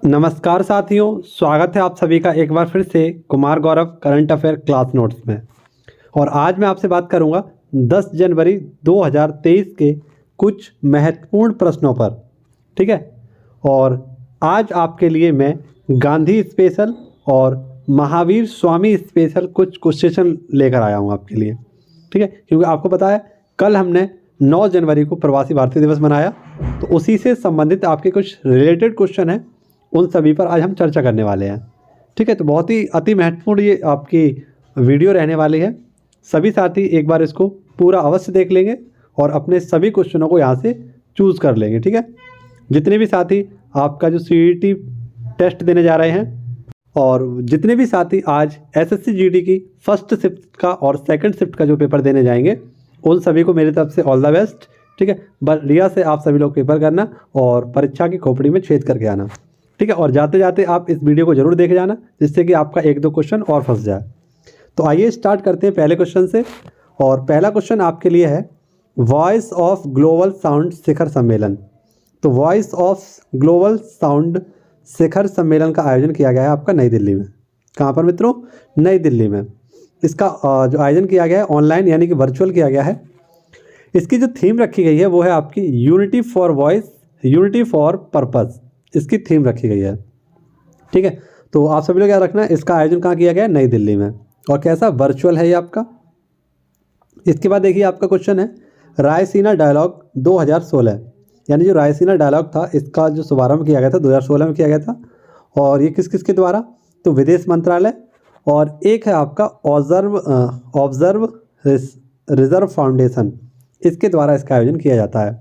नमस्कार साथियों, स्वागत है आप सभी का एक बार फिर से Kumar Gaurav current affair class notes में। और आज मैं आपसे बात करूंगा 10 जनवरी 2023 के कुछ महत्वपूर्ण प्रश्नों पर। ठीक है। और आज आपके लिए मैं गांधी स्पेशल और महावीर स्वामी स्पेशल कुछ क्वेश्चन लेकर आया हूं आपके लिए। ठीक है, क्योंकि आपको पता है कल हमने 9 जनवरी को प्रवासी भारतीय दिवस मनाया, तो उसी से संबंधित आपके कुछ रिलेटेड क्वेश्चन हैं, उन सभी पर आज हम चर्चा करने वाले हैं। ठीक है, तो बहुत ही अति महत्वपूर्ण ये आपकी वीडियो रहने वाली है। सभी साथी एक बार इसको पूरा अवश्य देख लेंगे और अपने सभी क्वेश्चनों को यहाँ से चूज़ कर लेंगे। ठीक है, जितने भी साथी आपका जो CET टेस्ट देने जा रहे हैं और जितने भी साथी आज SSC GD की फर्स्ट शिफ्ट का और सेकंड शिफ्ट का जो पेपर देने जाएंगे, उन सभी को मेरी तरफ से ऑल द बेस्ट। ठीक है, बढ़िया से आप सभी लोग पेपर करना और परीक्षा की खोपड़ी में छेद करके आना। ठीक है, और जाते जाते आप इस वीडियो को जरूर देख जाना, जिससे कि आपका एक दो क्वेश्चन और फंस जाए। तो आइए स्टार्ट करते हैं पहले क्वेश्चन से। और पहला क्वेश्चन आपके लिए है, वॉइस ऑफ ग्लोबल साउंड शिखर सम्मेलन। तो वॉइस ऑफ ग्लोबल साउंड शिखर सम्मेलन का आयोजन किया गया है आपका नई दिल्ली में। कहाँ पर मित्रों? नई दिल्ली में। इसका जो आयोजन किया गया है ऑनलाइन यानी कि वर्चुअल किया गया है। इसकी जो थीम रखी गई है वो है आपकी unity for voice, unity for purpose, इसकी थीम रखी गई है। ठीक है, तो आप सभी लोग याद रखना, इसका आयोजन कहाँ किया गया है? नई दिल्ली में। और कैसा? वर्चुअल है ये आपका। इसके बाद देखिए आपका क्वेश्चन है, रायसीना डायलॉग 2016, यानी जो रायसीना डायलॉग था इसका जो शुभारंभ किया गया था 2016 में किया गया था। और ये किस किस के द्वारा? तो विदेश मंत्रालय और एक है आपका ऑब्जर्व रिजर्व फाउंडेशन, इसके द्वारा इसका आयोजन किया जाता है।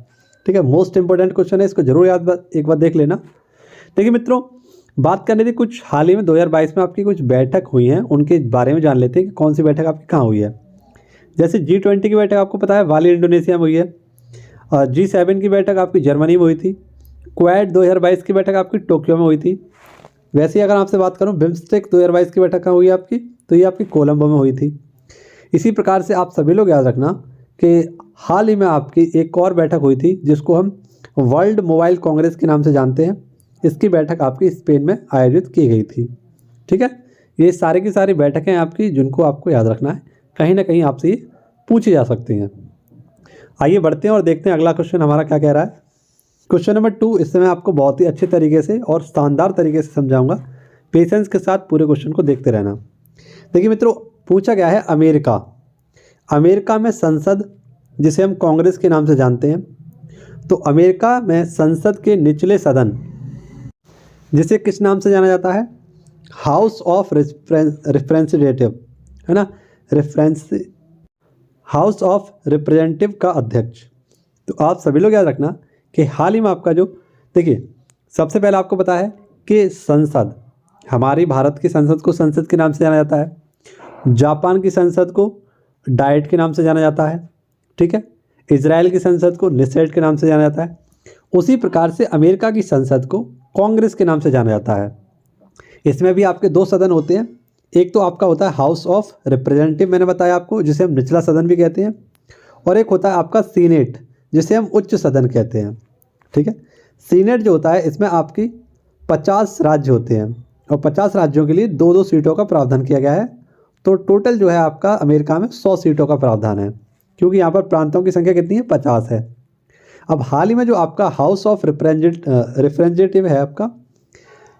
ठीक है, मोस्ट इंपॉर्टेंट क्वेश्चन है, इसको जरूर एक बार देख लेना। देखिए मित्रों, बात करने थी कुछ हाल ही में 2022 में आपकी कुछ बैठक हुई हैं, उनके बारे में जान लेते हैं कि कौन सी बैठक आपकी कहाँ हुई है। जैसे G20 की बैठक आपको पता है बाली इंडोनेशिया में हुई है। G7 की बैठक आपकी जर्मनी में हुई थी। क्वाड 2022 की बैठक आपकी टोक्यो में हुई थी। वैसे ही अगर आपसे बात करूँ, बिम्स्टेक 2022 की बैठक कहाँ हुई है आपकी? तो ये आपकी कोलंबो में हुई थी। इसी प्रकार से आप सभी लोग याद रखना कि हाल ही में आपकी एक और बैठक हुई थी जिसको हम वर्ल्ड मोबाइल कांग्रेस के नाम से जानते हैं। इसकी बैठक आपकी स्पेन में आयोजित की गई थी। ठीक है, ये सारी की सारी बैठकें आपकी जिनको आपको याद रखना है, कहीं ना कहीं आपसे ये पूछी जा सकती हैं। आइए बढ़ते हैं और देखते हैं अगला क्वेश्चन हमारा क्या कह रहा है। क्वेश्चन नंबर 2, इससे मैं आपको बहुत ही अच्छे तरीके से और शानदार तरीके से समझाऊंगा। पेशेंस के साथ पूरे क्वेश्चन को देखते रहना। देखिए मित्रों, पूछा गया है अमेरिका में संसद, जिसे हम कांग्रेस के नाम से जानते हैं, तो अमेरिका में संसद के निचले सदन, जिसे किस नाम से जाना जाता है? हाउस ऑफ रिप्रेजेंटेटिव, है ना, हाउस ऑफ रिप्रेजेंटेटिव का अध्यक्ष। तो आप सभी लोग याद रखना कि हाल ही में आपका जो, देखिए सबसे पहले आपको पता है कि संसद, हमारी भारत की संसद को संसद के नाम से जाना जाता है। जापान की संसद को डाइट के नाम से जाना जाता है। ठीक है, इजराइल की संसद को नेसेट के नाम से जाना जाता है। उसी प्रकार से अमेरिका की संसद को कांग्रेस के नाम से जाना जाता है। इसमें भी आपके दो सदन होते हैं, एक तो आपका होता है हाउस ऑफ रिप्रेजेंटेटिव, मैंने बताया आपको, जिसे हम निचला सदन भी कहते हैं, और एक होता है आपका सीनेट, जिसे हम उच्च सदन कहते हैं। ठीक है, सीनेट जो होता है इसमें आपकी 50 राज्य होते हैं और 50 राज्यों के लिए 2-2 सीटों का प्रावधान किया गया है। तो टोटल जो है आपका अमेरिका में 100 सीटों का प्रावधान है, क्योंकि यहाँ पर प्रांतों की संख्या कितनी है? 50 है। अब हाल ही में जो आपका हाउस ऑफ रिप्रेजेंटेटिव है आपका,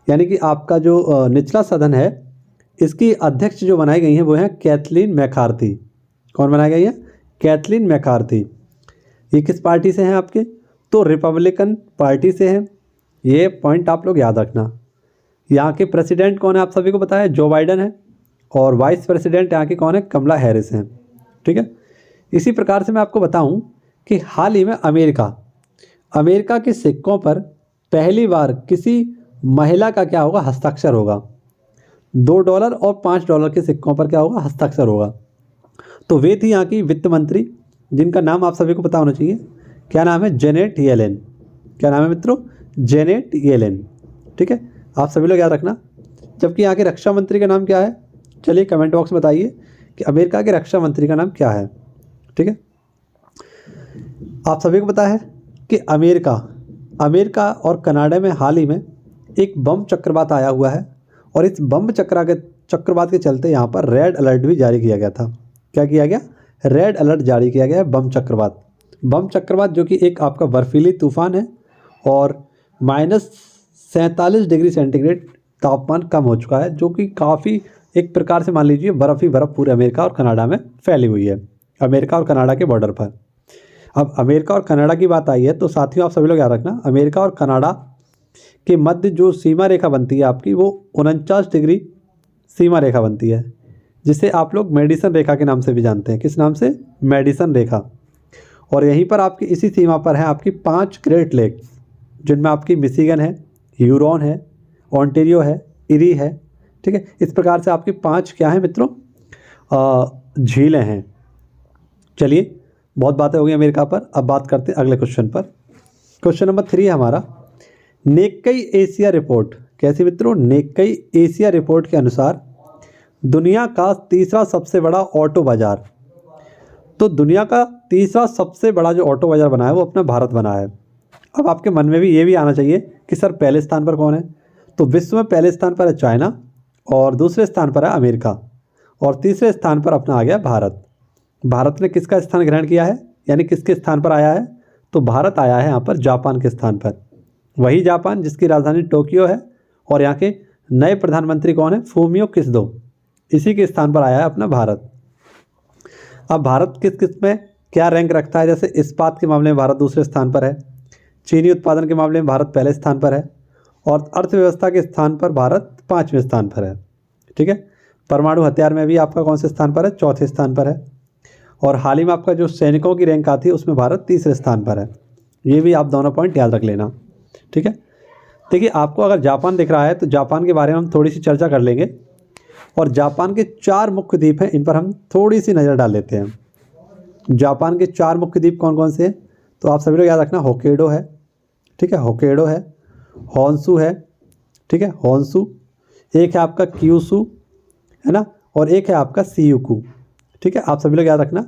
यानी कि आपका जो निचला सदन है, इसकी अध्यक्ष जो बनाई गई हैं वो हैं कैथलीन मैकार्थी। कौन बनाई गई है? Kathleen McCarthy. ये किस पार्टी से हैं आपके? तो रिपब्लिकन पार्टी से हैं। ये पॉइंट आप लोग याद रखना। यहाँ के प्रेसिडेंट कौन है? आप सभी को पता है, जो बाइडन है। और वाइस प्रेसिडेंट यहाँ के कौन है? कमला हैरिस हैं। ठीक है, इसी प्रकार से मैं आपको बताऊं कि हाल ही में अमेरिका के सिक्कों पर पहली बार किसी महिला का क्या होगा? हस्ताक्षर होगा। $2 और $5 के सिक्कों पर क्या होगा? हस्ताक्षर होगा। तो वे थी यहाँ की वित्त मंत्री, जिनका नाम आप सभी को पता होना चाहिए। क्या नाम है? Janet Yellen. क्या नाम है मित्रों? Janet Yellen. ठीक है, आप सभी लोग याद रखना। जबकि यहाँ के रक्षा मंत्री का नाम क्या है? चलिए कमेंट बॉक्स में बताइए कि अमेरिका के रक्षा मंत्री का नाम क्या है। ठीक है, आप सभी को पता है कि अमेरिका और कनाडा में हाल ही में एक बम चक्रवात आया हुआ है और इस बम चक्रवात के चलते यहाँ पर रेड अलर्ट भी जारी किया गया था। क्या किया गया? रेड अलर्ट जारी किया गया है बम चक्रवात। बम चक्रवात जो कि एक आपका बर्फीली तूफान है और -47 डिग्री सेंटीग्रेड तापमान कम हो चुका है, जो कि काफ़ी एक प्रकार से मान लीजिए बर्फ़ ही बर्फ़ पूरे अमेरिका और कनाडा में फैली हुई है, अमेरिका और कनाडा के बॉर्डर पर। अब अमेरिका और कनाडा की बात आई है तो साथियों आप सभी लोग याद रखना, अमेरिका और कनाडा के मध्य जो सीमा रेखा बनती है आपकी, वो 49 डिग्री सीमा रेखा बनती है, जिसे आप लोग मेडिसन रेखा के नाम से भी जानते हैं। किस नाम से? मेडिसन रेखा। और यहीं पर आपकी इसी सीमा पर है आपकी 5 ग्रेट लेक, जिनमें आपकी मिशिगन है, ह्यूरॉन है, ओंटारियो है, इरी है। ठीक है, इस प्रकार से आपकी 5 क्या है मित्रों? झीलें हैं। चलिए, बहुत बातें हो गई अमेरिका पर, अब बात करते हैं अगले क्वेश्चन पर। क्वेश्चन नंबर 3 है हमारा, निक्केई एशिया रिपोर्ट। कैसी मित्रों? निक्केई एशिया रिपोर्ट के अनुसार दुनिया का तीसरा सबसे बड़ा ऑटो बाज़ार, तो दुनिया का तीसरा सबसे बड़ा जो ऑटो बाज़ार बना है वो अपना भारत बना है। अब आपके मन में भी ये भी आना चाहिए कि सर पहले स्थान पर कौन है? तो विश्व में पहले स्थान पर है चाइना और दूसरे स्थान पर है अमेरिका और तीसरे स्थान पर अपना आ गया भारत। भारत ने किसका स्थान ग्रहण किया है, यानी किसके स्थान पर आया है? तो भारत आया है यहाँ पर जापान के स्थान पर। वही जापान जिसकी राजधानी टोक्यो है और यहाँ के नए प्रधानमंत्री कौन है? Fumio Kishida. इसी के स्थान पर आया है अपना भारत। अब भारत किस किस में क्या रैंक रखता है? जैसे इस्पात के मामले में भारत दूसरे स्थान पर है, चीनी उत्पादन के मामले में भारत पहले स्थान पर है और अर्थव्यवस्था के स्थान पर भारत 5वें स्थान पर है। ठीक है, परमाणु हथियार में भी आपका कौन से स्थान पर है? चौथे स्थान पर है। और हाल ही में आपका जो सैनिकों की रैंक आती है उसमें भारत तीसरे स्थान पर है। ये भी आप दोनों पॉइंट याद रख लेना। ठीक है, देखिए आपको अगर जापान दिख रहा है तो जापान के बारे में हम थोड़ी सी चर्चा कर लेंगे और जापान के 4 मुख्य द्वीप हैं, इन पर हम थोड़ी सी नज़र डाल लेते हैं। जापान के 4 मुख्य द्वीप कौन कौन से हैं? तो आप सभी लोग याद रखना, होक्काइडो है, ठीक है, होक्काइडो है, होन्शु है, ठीक है, होन्शु, एक है आपका क्यूशु, है ना, और एक है आपका शियुकु। ठीक है, आप सभी लोग याद रखना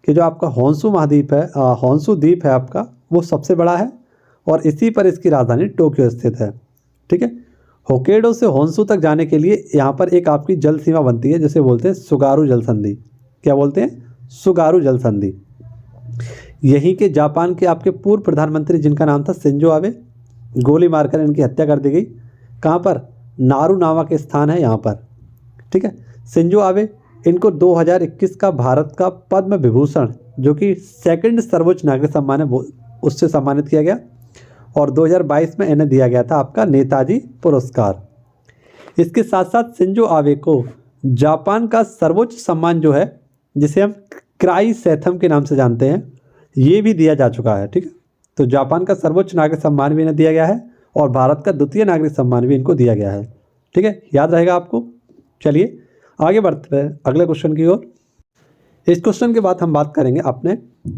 कि जो आपका होन्शु महाद्वीप है, होन्शु द्वीप है आपका, वो सबसे बड़ा है और इसी पर इसकी राजधानी टोक्यो स्थित है। ठीक है, होक्काइडो से होन्शु तक जाने के लिए यहाँ पर एक आपकी जल सीमा बनती है जिसे बोलते हैं सुगारू जल संधि। क्या बोलते हैं? सुगारू जल संधि। यहीं के जापान के आपके पूर्व प्रधानमंत्री जिनका नाम था शिंजो आबे, गोली मारकर इनकी हत्या कर दी गई। कहाँ पर? नारुनावा के स्थान है यहाँ पर। ठीक है, शिंजो आबे, इनको 2021 का भारत का पद्म विभूषण जो कि सेकंड सर्वोच्च नागरिक सम्मान है वो उससे सम्मानित किया गया और 2022 में इन्हें दिया गया था आपका नेताजी पुरस्कार। इसके साथ साथ शिंजो आबे को जापान का सर्वोच्च सम्मान जो है जिसे हम क्राइसेथम के नाम से जानते हैं, ये भी दिया जा चुका है। ठीक है, तो जापान का सर्वोच्च नागरिक सम्मान भी इन्हें दिया गया है और भारत का द्वितीय नागरिक सम्मान भी इनको दिया गया है। ठीक है, याद रहेगा आपको। चलिए आगे बढ़ते हैं अगले क्वेश्चन की ओर। इस क्वेश्चन के बाद हम बात करेंगे अपने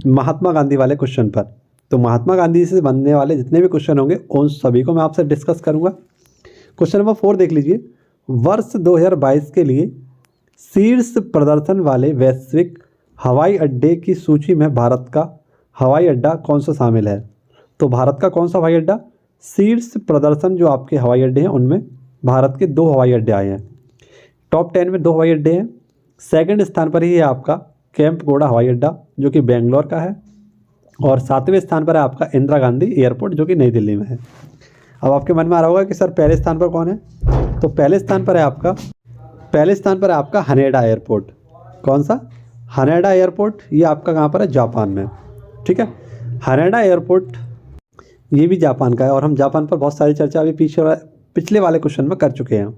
महात्मा गांधी वाले क्वेश्चन पर। तो महात्मा गांधी से बनने वाले जितने भी क्वेश्चन होंगे उन सभी को मैं आपसे डिस्कस करूंगा। क्वेश्चन नंबर 4 देख लीजिए, वर्ष 2022 के लिए शीर्ष प्रदर्शन वाले वैश्विक हवाई अड्डे की सूची में भारत का हवाई अड्डा कौन सा शामिल है? तो भारत का कौन सा हवाई अड्डा? शीर्ष प्रदर्शन जो आपके हवाई अड्डे हैं उनमें भारत के 2 हवाई अड्डे आए हैं। टॉप 10 में 2 हवाई अड्डे हैं। सेकंड स्थान पर ही है आपका केम्पगोड़ा हवाई अड्डा जो कि बेंगलोर का है और 7वें स्थान पर है आपका इंदिरा गांधी एयरपोर्ट जो कि नई दिल्ली में है। अब आपके मन में आ रहा होगा कि सर पहले स्थान पर कौन है? तो पहले स्थान पर है आपका हनेडा एयरपोर्ट। कौन सा? Haneda airport. ये आपका कहाँ पर है? जापान में। ठीक है, हनेडा एयरपोर्ट ये भी जापान का है और हम जापान पर बहुत सारी चर्चा अभी पिछले वाले क्वेश्चन में कर चुके हैं।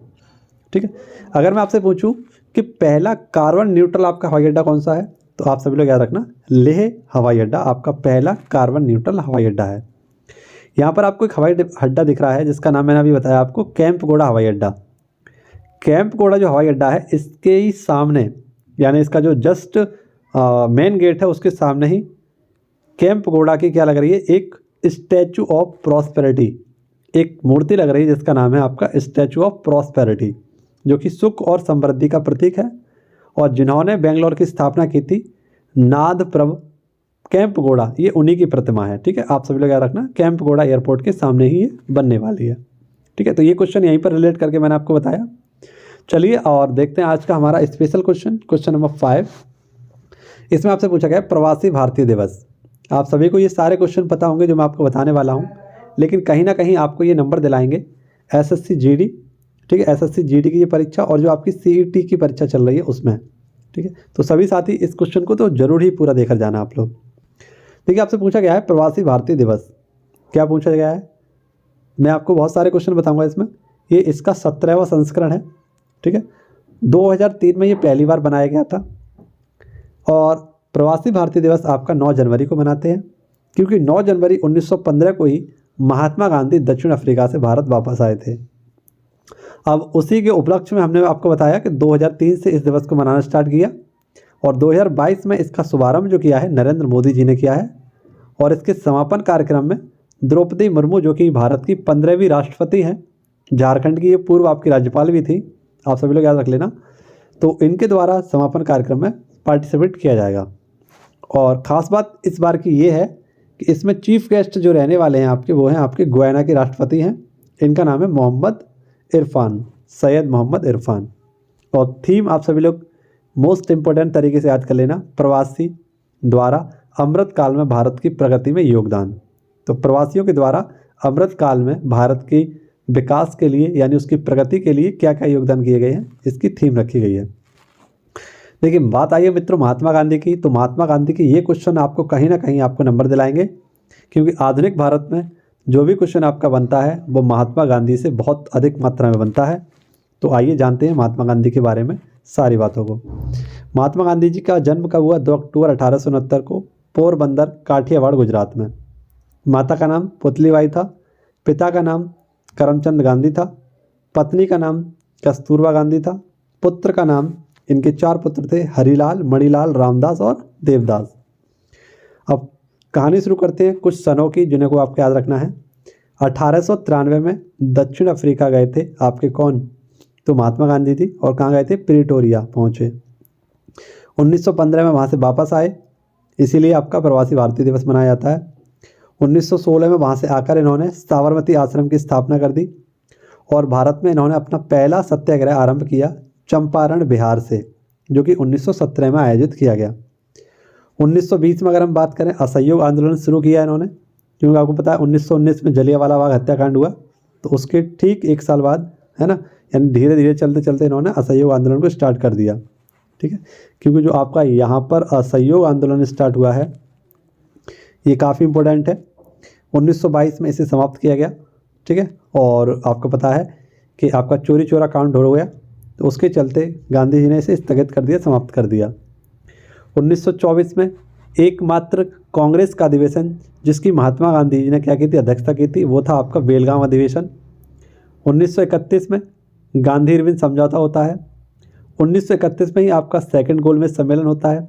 ठीक है, अगर मैं आपसे पूछूं कि पहला कार्बन न्यूट्रल आपका हवाई अड्डा कौन सा है, तो आप सभी लोग याद रखना लेह हवाई अड्डा आपका पहला कार्बन न्यूट्रल हवाई अड्डा है। यहाँ पर आपको एक हवाई अड्डा दिख रहा है जिसका नाम मैंने अभी बताया आपको, केम्पगोड़ा हवाई अड्डा। केम्पगोड़ा जो हवाई अड्डा है इसके ही सामने, यानी इसका जो जस्ट मेन गेट है उसके सामने ही केम्पगोड़ा की क्या लग रही है? एक स्टैचू ऑफ प्रॉस्पेरिटी, एक मूर्ति लग रही है जिसका नाम है आपका स्टैचू ऑफ प्रॉस्पेरिटी, जो कि सुख और समृद्धि का प्रतीक है और जिन्होंने बेंगलोर की स्थापना की थी नादप्रभ केम्पगोड़ा, ये उन्हीं की प्रतिमा है। ठीक है, आप सभी लोग याद रखना केम्पगोड़ा एयरपोर्ट के सामने ही ये बनने वाली है। ठीक है, तो ये क्वेश्चन यहीं पर रिलेट करके मैंने आपको बताया। चलिए और देखते हैं आज का हमारा स्पेशल क्वेश्चन, क्वेश्चन नंबर 5। इसमें आपसे पूछा गया है प्रवासी भारतीय दिवस। आप सभी को ये सारे क्वेश्चन पता होंगे जो मैं आपको बताने वाला हूँ, लेकिन कहीं ना कहीं आपको ये नंबर दिलाएंगे एसएससी जीडी, ठीक है, एसएससी जीडी की ये परीक्षा और जो आपकी सीईटी की परीक्षा चल रही है उसमें, ठीक है। तो सभी साथी इस क्वेश्चन को तो जरूर ही पूरा देखकर जाना आप लोग। देखिए, आपसे पूछा गया है प्रवासी भारतीय दिवस, क्या पूछा गया है, मैं आपको बहुत सारे क्वेश्चन बताऊंगा इसमें। ये इसका 17वां संस्करण है, ठीक है। 2003 में ये पहली बार बनाया गया था और प्रवासी भारतीय दिवस आपका 9 जनवरी को मनाते हैं, क्योंकि 9 जनवरी 1915 को ही महात्मा गांधी दक्षिण अफ्रीका से भारत वापस आए थे। अब उसी के उपलक्ष्य में हमने आपको बताया कि 2003 से इस दिवस को मनाना स्टार्ट किया और 2022 में इसका शुभारंभ जो किया है नरेंद्र मोदी जी ने किया है। और इसके समापन कार्यक्रम में द्रौपदी मुर्मू, जो कि भारत की 15वीं राष्ट्रपति हैं, झारखंड की ये पूर्व आपकी राज्यपाल भी थी, आप सभी लोग याद रख लेना, तो इनके द्वारा समापन कार्यक्रम में पार्टिसिपेट किया जाएगा। और ख़ास बात इस बार की ये है कि इसमें चीफ गेस्ट जो रहने वाले हैं आपके, वो हैं आपके गुयाना के राष्ट्रपति हैं, इनका नाम है मोहम्मद इरफान, सैयद मोहम्मद इरफान। और थीम आप सभी लोग मोस्ट इम्पोर्टेंट तरीके से याद कर लेना, प्रवासी द्वारा अमृत काल में भारत की प्रगति में योगदान। तो प्रवासियों के द्वारा अमृत काल में भारत की विकास के लिए यानी उसकी प्रगति के लिए क्या क्या योगदान किए गए हैं, इसकी थीम रखी गई है। देखिए, बात आई है मित्रों महात्मा गांधी की, तो महात्मा गांधी की ये क्वेश्चन आपको कहीं ना कहीं आपको नंबर दिलाएंगे, क्योंकि आधुनिक भारत में जो भी क्वेश्चन आपका बनता है वो महात्मा गांधी से बहुत अधिक मात्रा में बनता है। तो आइए जानते हैं महात्मा गांधी के बारे में सारी बातों को। महात्मा गांधी जी का जन्म कब हुआ? 2 अक्टूबर 1869 को पोरबंदर, काठियावाड़, गुजरात में। माता का नाम पुतलीबाई था, पिता का नाम करमचंद गांधी था, पत्नी का नाम कस्तूरबा गांधी था, पुत्र का नाम, इनके 4 पुत्र थे, हरिलाल, मणिलाल, रामदास और देवदास। अब कहानी शुरू करते हैं कुछ सनों की, जिन्हें को आपको याद रखना है। 1893 में दक्षिण अफ्रीका गए थे आपके कौन? तो महात्मा गांधी जी। और कहाँ गए थे? प्रिटोरिया पहुँचे। 1915 में वहाँ से वापस आए, इसीलिए आपका प्रवासी भारतीय दिवस मनाया जाता है। 1916 में वहाँ से आकर इन्होंने साबरमती आश्रम की स्थापना कर दी और भारत में इन्होंने अपना पहला सत्याग्रह आरंभ किया चंपारण, बिहार से, जो कि 1917 में आयोजित किया गया। 1920 में अगर हम बात करें, असहयोग आंदोलन शुरू किया इन्होंने, क्योंकि आपको पता है 1919 में जलियांवाला बाग हत्याकांड हुआ, तो उसके ठीक 1 साल बाद, है ना, यानी धीरे धीरे चलते चलते इन्होंने असहयोग आंदोलन को स्टार्ट कर दिया। ठीक है, क्योंकि जो आपका यहाँ पर असहयोग आंदोलन स्टार्ट हुआ है ये काफ़ी इंपॉर्टेंट है। 1922 में इसे समाप्त किया गया। ठीक है, और आपको पता है कि आपका चोरी चोरा कांड हो गया, तो उसके चलते गांधी जी ने इसे स्थगित कर दिया, समाप्त कर दिया। 1924 में एकमात्र कांग्रेस का अधिवेशन जिसकी महात्मा गांधी जी ने क्या की थी, अध्यक्षता की थी, वो था आपका बेलगाम अधिवेशन। 1931 में गांधी इरविन समझौता होता है। 1931 में ही आपका सेकंड गोलमेज सम्मेलन होता है।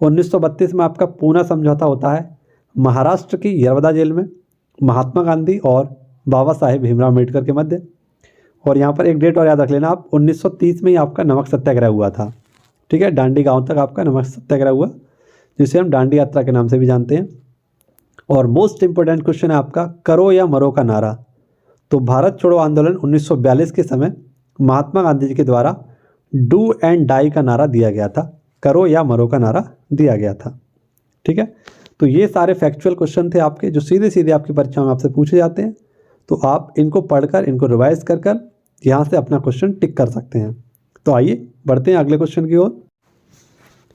1932 में आपका पूना समझौता होता है महाराष्ट्र की यरवदा जेल में, महात्मा गांधी और बाबा साहेब भीमराव अम्बेडकर के मध्य। और यहाँ पर एक डेट और याद रख लेना आप, 1930 में ही आपका नमक सत्याग्रह हुआ था। ठीक है, डांडी गांव तक आपका नमक सत्याग्रह हुआ, जिसे हम डांडी यात्रा के नाम से भी जानते हैं। और मोस्ट इंपोर्टेंट क्वेश्चन है आपका, करो या मरो का नारा। तो भारत छोड़ो आंदोलन 1942 के समय महात्मा गांधी जी के द्वारा डू एंड डाई का नारा दिया गया था, करो या मरो का नारा दिया गया था। ठीक है, तो ये सारे फैक्चुअल क्वेश्चन थे आपके, जो सीधे सीधे आपकी परीक्षा में आपसे पूछे जाते हैं। तो आप इनको पढ़कर, इनको रिवाइज कर कर यहाँ से अपना क्वेश्चन टिक कर सकते हैं। तो आइए बढ़ते हैं अगले क्वेश्चन की ओर।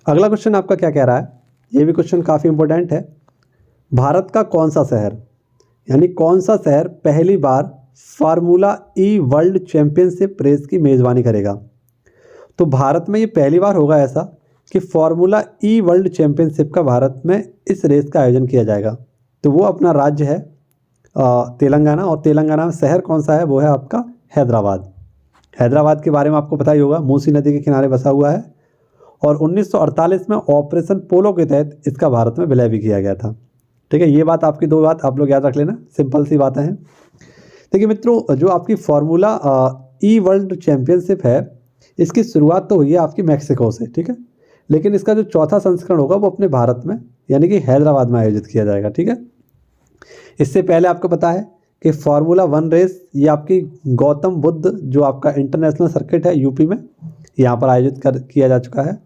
अगला क्वेश्चन आपका क्या कह रहा है, ये भी क्वेश्चन काफ़ी इंपॉर्टेंट है। भारत का कौन सा शहर, यानी कौन सा शहर पहली बार फार्मूला ई वर्ल्ड चैंपियनशिप रेस की मेज़बानी करेगा? तो भारत में ये पहली बार होगा ऐसा कि फार्मूला ई वर्ल्ड चैंपियनशिप का भारत में इस रेस का आयोजन किया जाएगा। तो वो अपना राज्य है तेलंगाना, और तेलंगाना में शहर कौन सा है, वो है आपका हैदराबाद। हैदराबाद के बारे में आपको पता ही होगा, मूसी नदी के किनारे बसा हुआ है। और 1948 में ऑपरेशन पोलो के तहत इसका भारत में विलय भी किया गया था। ठीक है, ये बात आपकी 2 बात आप लोग याद रख लेना, सिंपल सी बातें हैं। देखिए मित्रों, जो आपकी फार्मूला ई वर्ल्ड चैंपियनशिप है, इसकी शुरुआत तो हुई है आपकी मैक्सिको से। ठीक है, लेकिन इसका जो चौथा संस्करण होगा वो अपने भारत में यानी कि हैदराबाद में आयोजित किया जाएगा। ठीक है, इससे पहले आपको पता है कि फार्मूला 1 रेस ये आपकी गौतम बुद्ध जो आपका इंटरनेशनल सर्किट है यूपी में, यहाँ पर आयोजित किया जा चुका है,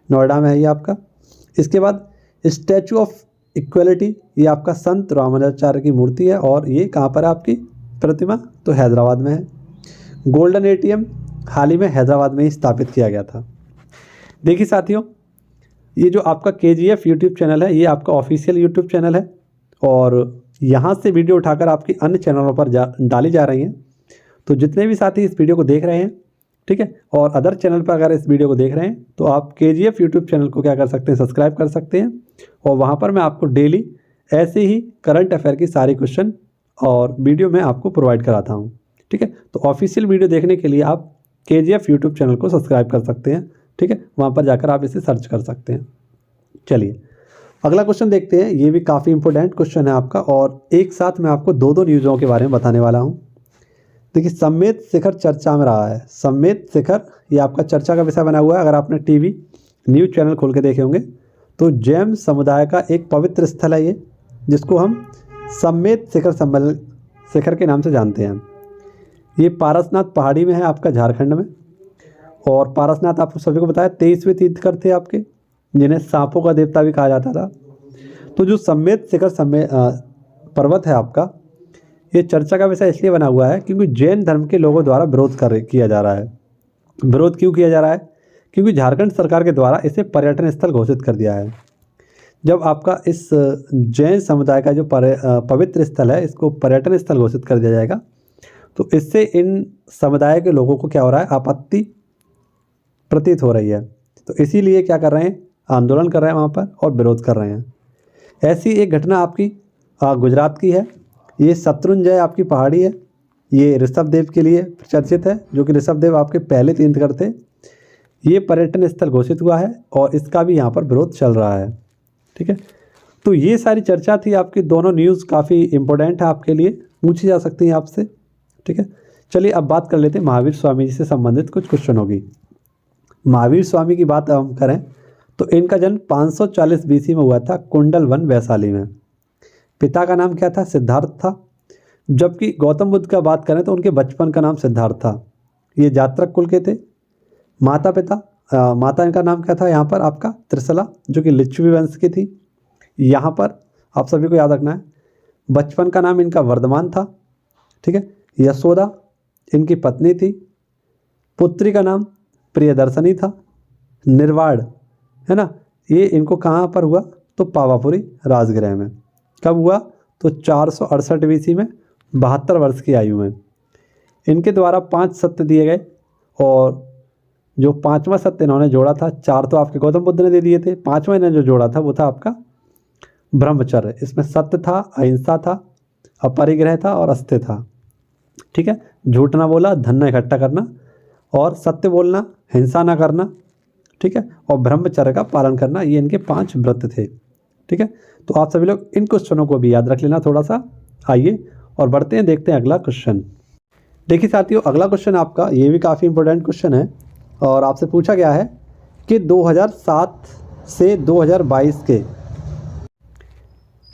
नोएडा में है ये आपका। इसके बाद स्टैचू ऑफ इक्वलिटी ये आपका संत रामानुजाचार्य की मूर्ति है और ये कहाँ पर है आपकी प्रतिमा, तो हैदराबाद में है। गोल्डन एटीएम हाल ही में हैदराबाद में ही स्थापित किया गया था। देखिए साथियों, ये जो आपका KGF यूट्यूब चैनल है ये आपका ऑफिशियल यूट्यूब चैनल है और यहाँ से वीडियो उठाकर आपकी अन्य चैनलों पर डाली जा रही हैं। तो जितने भी साथी इस वीडियो को देख रहे हैं, ठीक है, और अदर चैनल पर अगर इस वीडियो को देख रहे हैं तो आप KGF यूट्यूब चैनल को क्या कर सकते हैं, सब्सक्राइब कर सकते हैं और वहाँ पर मैं आपको डेली ऐसे ही करंट अफेयर की सारी क्वेश्चन और वीडियो में आपको प्रोवाइड कराता हूँ, ठीक है। तो ऑफिशियल वीडियो देखने के लिए आप KGF यूट्यूब चैनल को सब्सक्राइब कर सकते हैं, ठीक है, वहाँ पर जाकर आप इसे सर्च कर सकते हैं। चलिए अगला क्वेश्चन देखते हैं। ये भी काफ़ी इंपॉर्टेंट क्वेश्चन है आपका और एक साथ मैं आपको दो न्यूज़ों के बारे में बताने वाला हूँ। देखिए, सम्मेत शिखर चर्चा में रहा है। सम्मेत शिखर ये आपका चर्चा का विषय बना हुआ है। अगर आपने टीवी न्यूज़ चैनल खोल के देखे होंगे तो जैन समुदाय का एक पवित्र स्थल है ये, जिसको हम सम्मेत शिखर के नाम से जानते हैं। ये पारसनाथ पहाड़ी में है आपका, झारखंड में। और पारसनाथ आपको सभी को बताया 23वें तीर्थंकर थे आपके, जिन्हें सांपों का देवता भी कहा जाता था। तो जो सम्मेत शिखर पर्वत है आपका, ये चर्चा का विषय इसलिए बना हुआ है क्योंकि जैन धर्म के लोगों द्वारा विरोध किया जा रहा है। विरोध क्यों किया जा रहा है? क्योंकि झारखंड सरकार के द्वारा इसे पर्यटन स्थल घोषित कर दिया है। जब आपका इस जैन समुदाय का जो पवित्र स्थल है, इसको पर्यटन स्थल घोषित कर दिया जाएगा, तो इससे इन समुदाय के लोगों को क्या हो रहा है, आपत्ति प्रतीत हो रही है। तो इसीलिए क्या कर रहे हैं, आंदोलन कर रहे हैं वहाँ पर और विरोध कर रहे हैं। ऐसी एक घटना आपकी गुजरात की है। ये शत्रुंजय आपकी पहाड़ी है, ये ऋषभदेव के लिए प्रचर्चित है, जो कि ऋषभदेव आपके पहले तीर्थंकर थे। ये पर्यटन स्थल घोषित हुआ है और इसका भी यहाँ पर विरोध चल रहा है, ठीक है। तो ये सारी चर्चा थी आपकी। दोनों न्यूज़ काफ़ी इंपॉर्टेंट है आपके लिए, पूछी जा सकती हैं आपसे, ठीक है। चलिए अब बात कर लेते हैं महावीर स्वामी जी से संबंधित कुछ क्वेश्चन होगी। महावीर स्वामी की बात हम करें तो इनका जन्म 540 BC में हुआ था, कुंडल वन वैशाली में। पिता का नाम क्या था, सिद्धार्थ था। जबकि गौतम बुद्ध का बात करें तो उनके बचपन का नाम सिद्धार्थ था। ये जात्रक कुल के थे। माता इनका नाम क्या था यहाँ पर आपका, त्रिशला, जो कि लिच्छवी वंश की थी। यहाँ पर आप सभी को याद रखना है, बचपन का नाम इनका वर्धमान था, ठीक है। यशोदा इनकी पत्नी थी। पुत्री का नाम प्रियदर्शनी था। निर्वाण है ना, ये इनको कहाँ पर हुआ, तो पावापुरी राजगृह में। कब हुआ, तो 468 BC में, 72 वर्ष की आयु में। इनके द्वारा 5 सत्य दिए गए और जो 5वां सत्य इन्होंने जोड़ा था, 4 तो आपके गौतम बुद्ध ने दे दिए थे, 5वां इन्होंने जो जोड़ा था वो था आपका ब्रह्मचर्य। इसमें सत्य था, अहिंसा था, अपरिग्रह था और अस्त्य था, ठीक है। झूठ ना बोला, धन न इकट्ठा करना और सत्य बोलना, हिंसा ना करना, ठीक है, और ब्रह्मचर्य का पालन करना, ये इनके 5 व्रत थे, ठीक है। तो आप सभी लोग इन क्वेश्चनों को भी याद रख लेना थोड़ा सा। आइए और बढ़ते हैं, देखते हैं अगला क्वेश्चन। देखिए साथियों, अगला क्वेश्चन आपका ये भी काफ़ी इंपॉर्टेंट क्वेश्चन है और आपसे पूछा गया है कि 2007 से 2022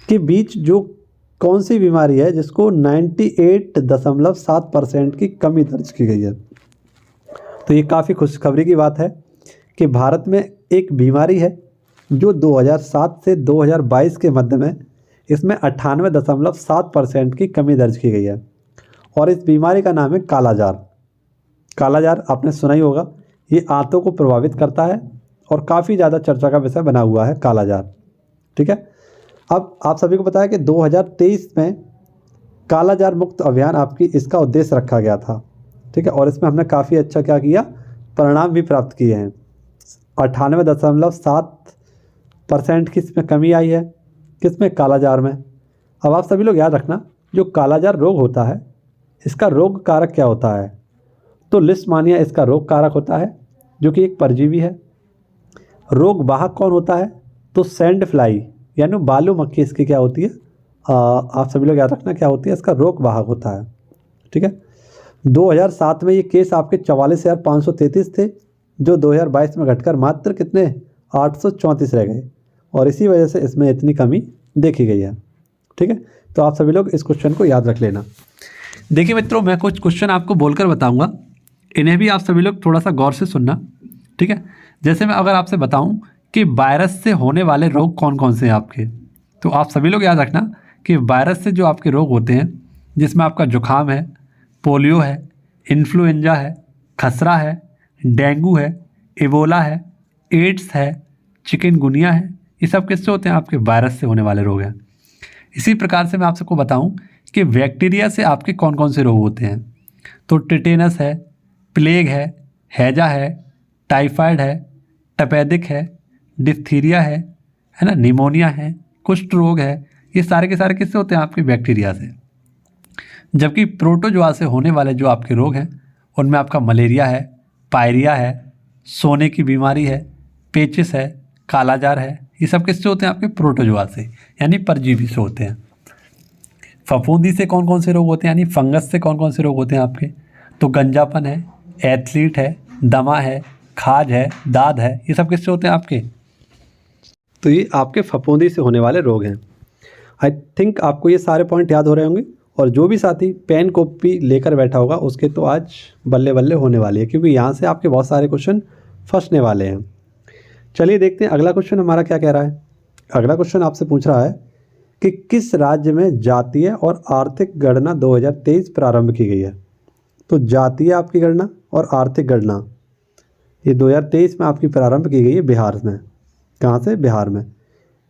के बीच जो कौन सी बीमारी है जिसको 98.7% की कमी दर्ज की गई है। तो ये काफ़ी खुशखबरी की बात है कि भारत में एक बीमारी है जो 2007 से 2022 के मध्य में इसमें 98.7% की कमी दर्ज की गई है और इस बीमारी का नाम है कालाजार। कालाजार आपने सुना ही होगा। ये आंतों को प्रभावित करता है और काफ़ी ज़्यादा चर्चा का विषय बना हुआ है कालाजार, ठीक है। अब आप सभी को पता है कि 2023 में कालाजार मुक्त अभियान आपकी इसका उद्देश्य रखा गया था, ठीक है, और इसमें हमने काफ़ी अच्छा क्या किया, परिणाम भी प्राप्त किए हैं। 98.7% की इसमें कमी आई है, किसमें, कालाजार में। अब आप सभी लोग याद रखना, जो कालाजार रोग होता है इसका रोग कारक क्या होता है, तो लिस्टमानिया इसका रोग कारक होता है, जो कि एक परजीवी है। रोग वाहक कौन होता है, तो सैंड फ्लाई यानी बालू मक्खी इसकी क्या होती है, आप सभी लोग याद रखना क्या होती है, इसका रोग वाहक होता है, ठीक है। 2007 में ये केस आपके 44,533 थे, जो 2022 में घटकर मात्र कितने, 834 रह गए और इसी वजह से इसमें इतनी कमी देखी गई है, ठीक है। तो आप सभी लोग इस क्वेश्चन को याद रख लेना। देखिए मित्रों, मैं कुछ क्वेश्चन आपको बोलकर बताऊंगा, इन्हें भी आप सभी लोग थोड़ा सा गौर से सुनना, ठीक है। जैसे मैं अगर आपसे बताऊं कि वायरस से होने वाले रोग कौन कौन से हैं आपके, तो आप सभी लोग याद रखना कि वायरस से जो आपके रोग होते हैं, जिसमें आपका जुकाम है, पोलियो है, इन्फ्लुएंजा है, खसरा है, डेंगू है, इबोला है, एड्स है, चिकनगुनिया है, ये सब किससे होते हैं? आपके वायरस से होने वाले रोग हैं। इसी प्रकार से मैं आप सबको बताऊं कि बैक्टीरिया से आपके कौन कौन से रोग होते हैं, तो टिटेनस है, प्लेग है, हैजा है, टाइफाइड है, टपेदिक है, डिप्थीरिया है ना, निमोनिया है, कुष्ठ रोग है, ये सारे के सारे किससे होते हैं? आपके बैक्टीरिया से। जबकि प्रोटोजोआ से होने वाले जो आपके रोग हैं उनमें आपका मलेरिया है, पायरिया है, सोने की बीमारी है, पेचिस है, कालाजार है, ये सब किससे होते हैं? आपके प्रोटोजोआ से, यानी परजीवी से होते हैं। फफूंदी से कौन कौन से रोग होते हैं, यानी फंगस से कौन कौन से रोग होते हैं आपके, तो गंजापन है, एथलीट है, दमा है, खाज है, दाद है, ये सब किससे होते हैं आपके? तो ये आपके फफूंदी से होने वाले रोग हैं। आई थिंक आपको ये सारे पॉइंट याद हो रहे होंगे, और जो भी साथी पेन कॉपी लेकर बैठा होगा उसके तो आज बल्ले बल्ले होने वाली है, क्योंकि यहाँ से आपके बहुत सारे क्वेश्चन फंसने वाले हैं। चलिए देखते हैं अगला क्वेश्चन हमारा क्या कह रहा है। अगला क्वेश्चन आपसे पूछ रहा है कि किस राज्य में जातीय और आर्थिक गणना 2023 प्रारंभ की गई है। तो जातीय आपकी गणना और आर्थिक गणना ये 2023 में आपकी प्रारंभ की गई है बिहार में। कहाँ से? बिहार में।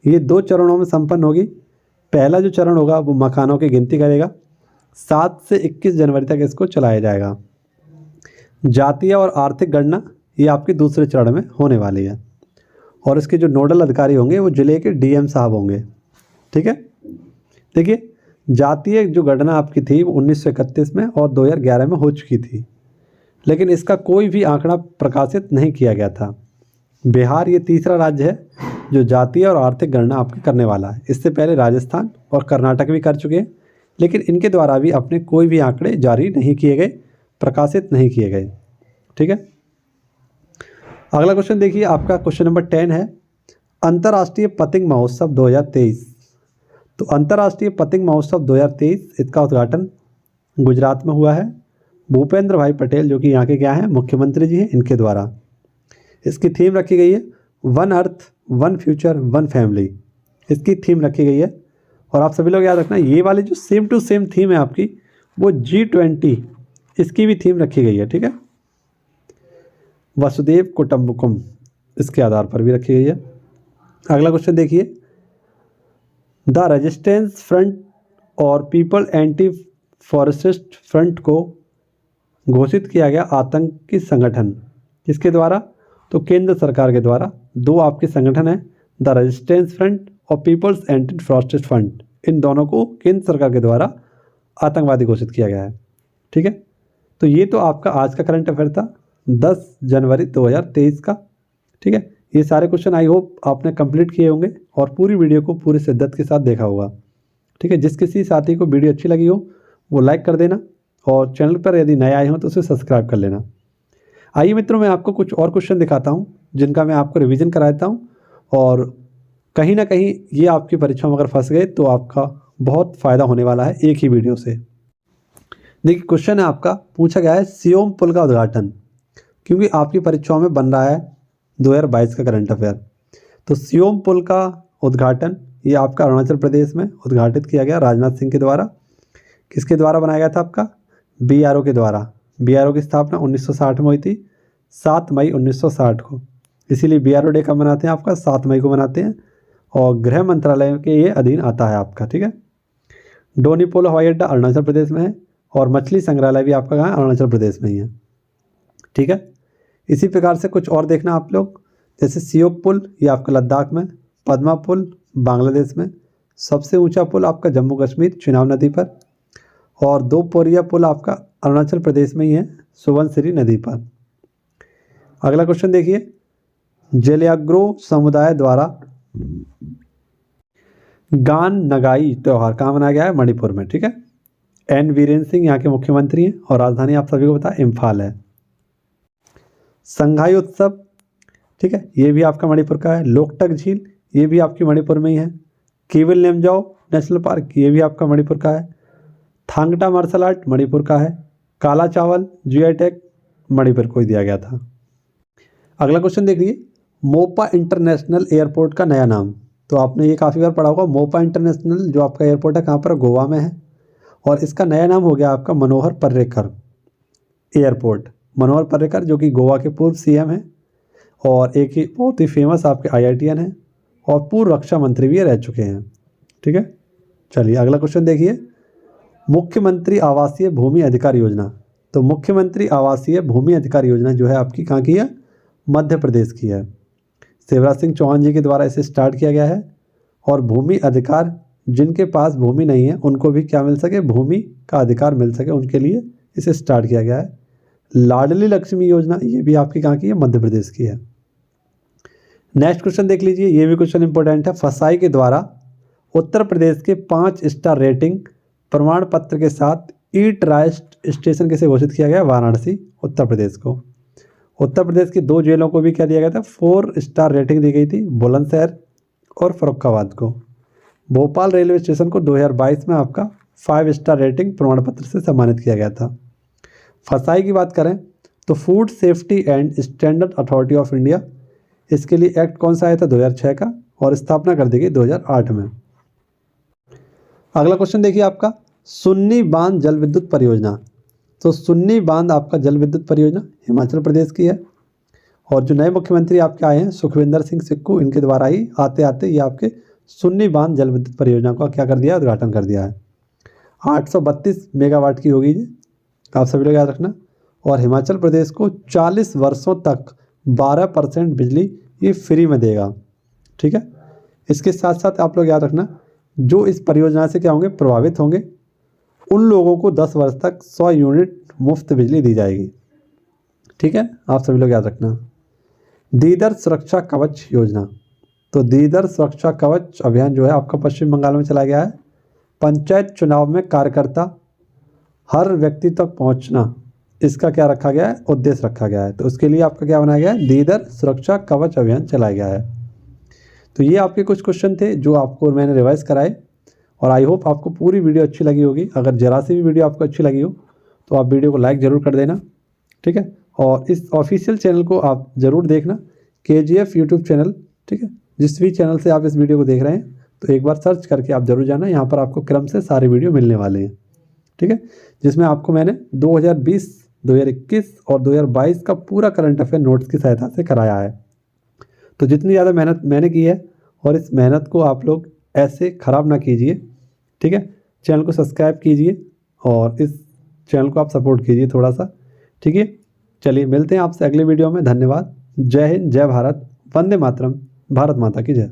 ये 2 चरणों में संपन्न होगी। पहला जो चरण होगा वो मकानों की गिनती करेगा, 7 से 21 जनवरी तक इसको चलाया जाएगा। जातीय और आर्थिक गणना ये आपके दूसरे चरण में होने वाली है, और इसके जो नोडल अधिकारी होंगे वो जिले के डीएम साहब होंगे, ठीक है। देखिए, जातीय जो गणना आपकी थी वो 1931 में और 2011 में हो चुकी थी, लेकिन इसका कोई भी आंकड़ा प्रकाशित नहीं किया गया था। बिहार ये तीसरा राज्य है जो जातीय और आर्थिक गणना आपके करने वाला है। इससे पहले राजस्थान और कर्नाटक भी कर चुके हैं, लेकिन इनके द्वारा भी अपने कोई भी आंकड़े जारी नहीं किए गए, प्रकाशित नहीं किए गए, ठीक है। अगला क्वेश्चन देखिए, आपका क्वेश्चन नंबर 10 है, अंतर्राष्ट्रीय पतंग महोत्सव 2023। तो अंतर्राष्ट्रीय पतंग महोत्सव 2023 इसका उद्घाटन गुजरात में हुआ है। भूपेंद्र भाई पटेल जो कि यहाँ के क्या हैं? मुख्यमंत्री जी हैं, इनके द्वारा। इसकी थीम रखी गई है one earth one future one family, इसकी थीम रखी गई है। और आप सभी लोग याद रखना, ये वाली जो सेम टू सेम थीम है आपकी वो G20 इसकी भी थीम रखी गई है, ठीक है। वसुदेव कुटुंबकम इसके आधार पर भी रखी गई है। अगला क्वेश्चन देखिए, द रेजिस्टेंस फ्रंट और पीपल एंटी फॉरेस्ट फ्रंट को घोषित किया गया आतंकी संगठन किसके द्वारा? तो केंद्र सरकार के द्वारा। 2 आपके संगठन हैं, द रेजिस्टेंस फ्रंट और पीपल्स एंटी फॉरेस्ट फ्रंट, इन दोनों को केंद्र सरकार के द्वारा आतंकवादी घोषित किया गया है, ठीक है। तो ये तो आपका आज का करंट अफेयर था 10 जनवरी 2023 का, ठीक है। ये सारे क्वेश्चन आई होप आपने कंप्लीट किए होंगे और पूरी वीडियो को पूरी शिद्दत के साथ देखा होगा, ठीक है। जिस किसी साथी को वीडियो अच्छी लगी हो वो लाइक कर देना, और चैनल पर यदि नए आए हो तो उसे सब्सक्राइब कर लेना। आइए मित्रों, मैं आपको कुछ और क्वेश्चन दिखाता हूँ जिनका मैं आपको रिवीजन कराता हूँ, और कहीं ना कहीं ये आपकी परीक्षा में अगर फंस गए तो आपका बहुत फ़ायदा होने वाला है एक ही वीडियो से। देखिए, क्वेश्चन है आपका, पूछा गया है सियोम पुल का उद्घाटन, क्योंकि आपकी परीक्षाओं में बन रहा है 2022 का करंट अफेयर। तो सियोम पुल का उद्घाटन ये आपका अरुणाचल प्रदेश में उद्घाटित किया गया राजनाथ सिंह के द्वारा। किसके द्वारा बनाया गया था? आपका BRO के द्वारा। BRO की स्थापना 1960 में हुई थी, 7 मई 1960 को। इसीलिए BRO डे कब मनाते हैं? आपका 7 मई को मनाते हैं, और गृह मंत्रालय के ये अधीन आता है आपका, ठीक है। डोनीपोलो हवाई अड्डा अरुणाचल प्रदेश में है, और मछली संग्रहालय भी आपका कहाँ है? अरुणाचल प्रदेश में ही है, ठीक है। इसी प्रकार से कुछ और देखना आप लोग, जैसे सियोम पुल ये आपका लद्दाख में, पद्मा पुल बांग्लादेश में, सबसे ऊंचा पुल आपका जम्मू कश्मीर चिनाब नदी पर, और 2 पोरिया पुल आपका अरुणाचल प्रदेश में ही है सुबनसिरी नदी पर। अगला क्वेश्चन देखिए, जेलियाग्रो समुदाय द्वारा गान नगाई त्यौहार कहाँ मनाया गया है? मणिपुर में, ठीक है। N वीरेंद्र सिंह यहाँ के मुख्यमंत्री हैं, और राजधानी आप सभी को पता है इम्फाल है। संघाई उत्सव, ठीक है, ये भी आपका मणिपुर का है। लोकटक झील ये भी आपकी मणिपुर में ही है। केवल लेमजाओ नेशनल पार्क, ये भी आपका मणिपुर का है। थांगटा मार्शल आर्ट मणिपुर का है। काला चावल जीआई टैग मणिपुर को ही दिया गया था। अगला क्वेश्चन देखिए, मोपा इंटरनेशनल एयरपोर्ट का नया नाम। तो आपने ये काफ़ी बार पढ़ा होगा, मोपा इंटरनेशनल जो आपका एयरपोर्ट है कहाँ पर, गोवा में है, और इसका नया नाम हो गया आपका मनोहर पर्रिकर एयरपोर्ट। मनोहर पर्रिकर जो कि गोवा के पूर्व सीएम हैं और एक ही बहुत ही फेमस आपके आईआईटीएन हैं और पूर्व रक्षा मंत्री भी रह चुके हैं। ठीक है, चलिए अगला क्वेश्चन देखिए, मुख्यमंत्री आवासीय भूमि अधिकार योजना। तो मुख्यमंत्री आवासीय भूमि अधिकार योजना जो है आपकी कहाँ की है, मध्य प्रदेश की है। शिवराज सिंह चौहान जी के द्वारा इसे स्टार्ट किया गया है और भूमि अधिकार, जिनके पास भूमि नहीं है उनको भी क्या मिल सके, भूमि का अधिकार मिल सके, उनके लिए इसे स्टार्ट किया गया है। लाडली लक्ष्मी योजना, ये भी आपकी कहाँ की है, मध्य प्रदेश की है। नेक्स्ट क्वेश्चन देख लीजिए, ये भी क्वेश्चन इंपॉर्टेंट है। फसाई के द्वारा उत्तर प्रदेश के 5 स्टार रेटिंग प्रमाण पत्र के साथ ईट राइस्ट स्टेशन किसे घोषित किया गया, वाराणसी उत्तर प्रदेश को। उत्तर प्रदेश की 2 जेलों को भी क्या दिया गया था, 4 स्टार रेटिंग दी गई थी, बुलंदशहर और फर्रुखाबाद को। भोपाल रेलवे स्टेशन को 2022 में आपका 5 स्टार रेटिंग प्रमाण पत्र से सम्मानित किया गया था। फसाई की बात करें तो food safety and standard authority of India, इसके लिए एक्ट कौन सा आया था, 2006 का, और स्थापना कर दी गई 2008 में। अगला क्वेश्चन देखिए आपका, सुन्नी बांध जल विद्युत परियोजना। तो सुन्नी बांध आपका जल विद्युत परियोजना हिमाचल प्रदेश की है और जो नए मुख्यमंत्री आपके आए हैं सुखविंदर सिंह सुक्खू, इनके द्वारा ही आते आते ये आपके सुन्नी बांध जल विद्युत परियोजना का क्या कर दिया, उद्घाटन कर दिया है। 832 मेगावाट की होगी ये, आप सभी लोग याद रखना। और हिमाचल प्रदेश को 40 वर्षों तक 12% बिजली ये फ्री में देगा। ठीक है, इसके साथ साथ आप लोग याद रखना, जो इस परियोजना से क्या होंगे, प्रभावित होंगे, उन लोगों को 10 वर्ष तक 100 यूनिट मुफ्त बिजली दी जाएगी। ठीक है, आप सभी लोग याद रखना। दीदर सुरक्षा कवच योजना। तो दीदर सुरक्षा कवच अभियान जो है आपका पश्चिम बंगाल में चलाया गया है। पंचायत चुनाव में कार्यकर्ता हर व्यक्ति तक पहुंचना, इसका क्या रखा गया है, उद्देश्य रखा गया है। तो उसके लिए आपका क्या बनाया गया है, दीदर सुरक्षा कवच अभियान चलाया गया है। तो ये आपके कुछ क्वेश्चन थे जो आपको मैंने रिवाइज कराए और आई होप आपको पूरी वीडियो अच्छी लगी होगी। अगर जरा सी भी वीडियो आपको अच्छी लगी हो तो आप वीडियो को लाइक ज़रूर कर देना। ठीक है, और इस ऑफिशियल चैनल को आप ज़रूर देखना, KGF यूट्यूब चैनल। ठीक है, जिस भी चैनल से आप इस वीडियो को देख रहे हैं तो एक बार सर्च करके आप जरूर जाना, यहाँ पर आपको क्रम से सारे वीडियो मिलने वाले हैं। ठीक है, जिसमें आपको मैंने 2020, 2021 और 2022 का पूरा करंट अफेयर नोट्स की सहायता से कराया है। तो जितनी ज़्यादा मेहनत मैंने की है और इस मेहनत को आप लोग ऐसे ख़राब ना कीजिए। ठीक है, चैनल को सब्सक्राइब कीजिए और इस चैनल को आप सपोर्ट कीजिए थोड़ा सा। ठीक है, चलिए मिलते हैं आपसे अगले वीडियो में। धन्यवाद। जय हिंद, जय भारत, वंदे मातरम, भारत माता की जय।